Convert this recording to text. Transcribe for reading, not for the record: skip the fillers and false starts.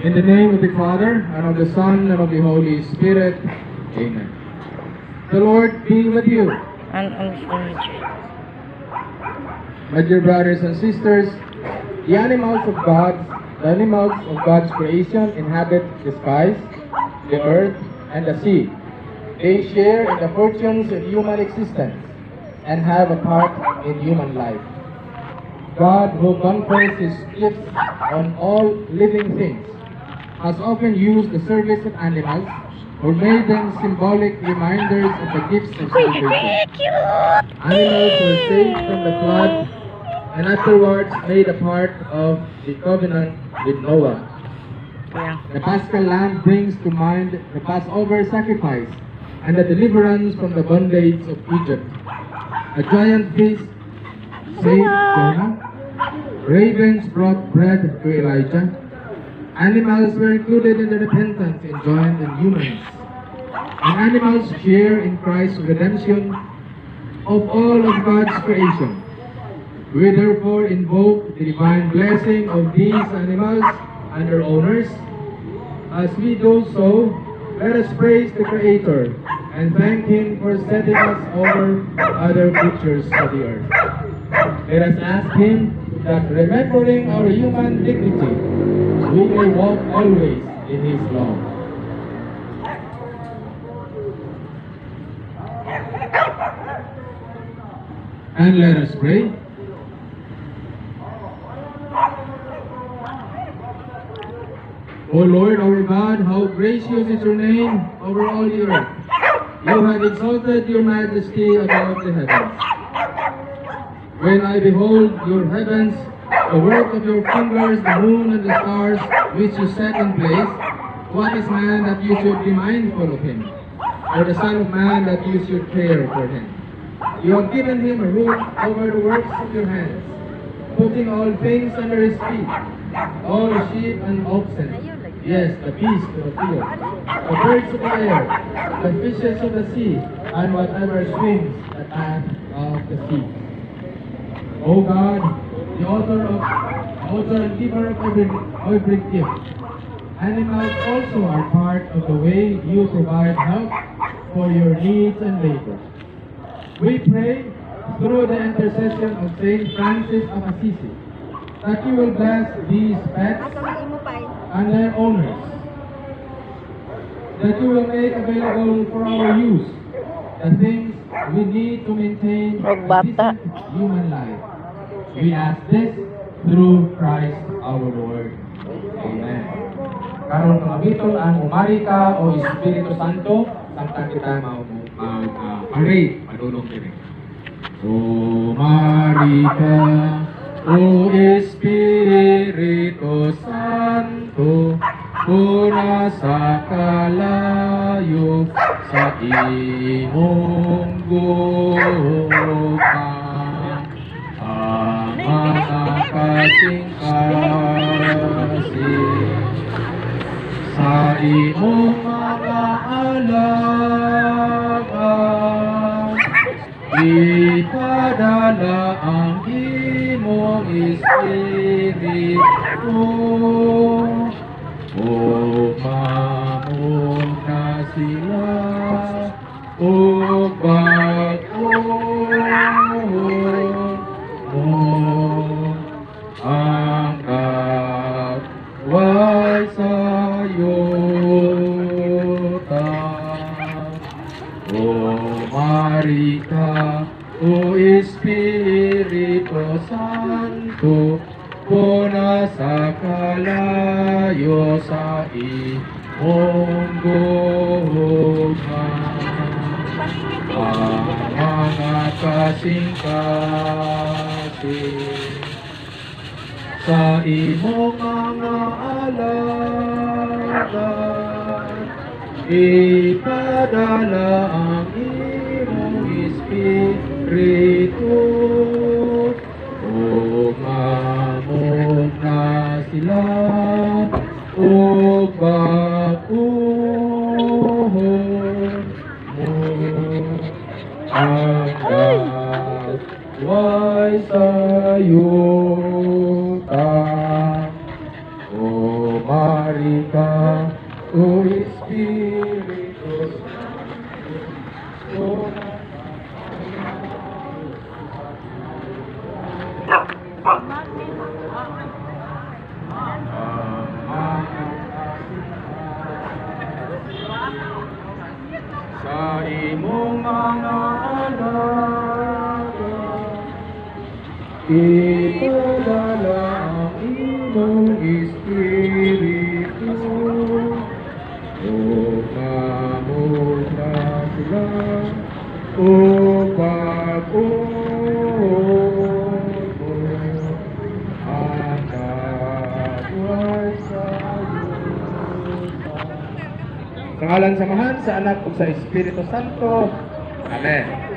In the name of the Father, and of the Son, and of the Holy Spirit. Amen. The Lord be with you. And also with you. My dear brothers and sisters, the animals of God's creation inhabit the skies, the earth, and the sea. They share in the fortunes of human existence and have a part in human life. God, who confers His gifts on all living things, has often used the service of animals or made them symbolic reminders of the gifts of salvation. Animals were saved from the flood and afterwards made a part of the covenant with Noah. Yeah. The Paschal Lamb brings to mind the Passover sacrifice and the deliverance from the bondage of Egypt. A giant feast saved Jonah. Ravens brought bread to Elijah. Animals were included in the repentance enjoined in humans. And animals share in Christ's redemption of all of God's creation. We therefore invoke the divine blessing of these animals and their owners. As we do so, let us praise the Creator and thank Him for setting us over other creatures of the earth. Let us ask Him that, remembering our human dignity, we may walk always in His law. And let us pray. O Lord our God, how gracious is your name over all the earth. You have exalted your majesty above the heavens. When I behold your heavens, the work of your fingers, the moon and the stars, which you set in place, what is man that you should be mindful of him, or the Son of Man that you should care for him? You have given him a roof over the works of your hands, putting all things under his feet, all the sheep and oxen, yes, the beasts of the field, the birds of the air, the fishes of the sea, and whatever swims the path of the sea. O God, the author and giver of every gift, animals also are part of the way you provide help for your needs and labor. We pray through the intercession of Saint Francis of Assisi that you will bless these pets and their owners, that you will make available for our use the things we need to maintain a decent human life. We ask this through Christ our Lord. Amen. Karon kamabiton ang umari ka o Espiritu Santo, samtang kita mag-parade, madulong kini. Umari ka, O Espiritu Santo, puna sa kalayo sa imong gugma. Ang mga kasing-kasing sa imong mga alaga, ipadala ang imong Espiritu. Umamon na sila, o pag-uon mo ang kaway sa'yo ta. Umari ka, O Espiritu Santo, puna sa kalayo sa imong gugma. Ang mga kasing-kasing sa imong mga alaga, ipadala ang imong Espiritu. Umamon na sila, o pag-uon mo ang gaway sa'yo ta. O Maria, ipadala ang imong Espiritu upang sila upag-uod ang kabuhay sa Sa ngalan sa Amahan, sa Anak ug sa Espiritu Santo. Amen.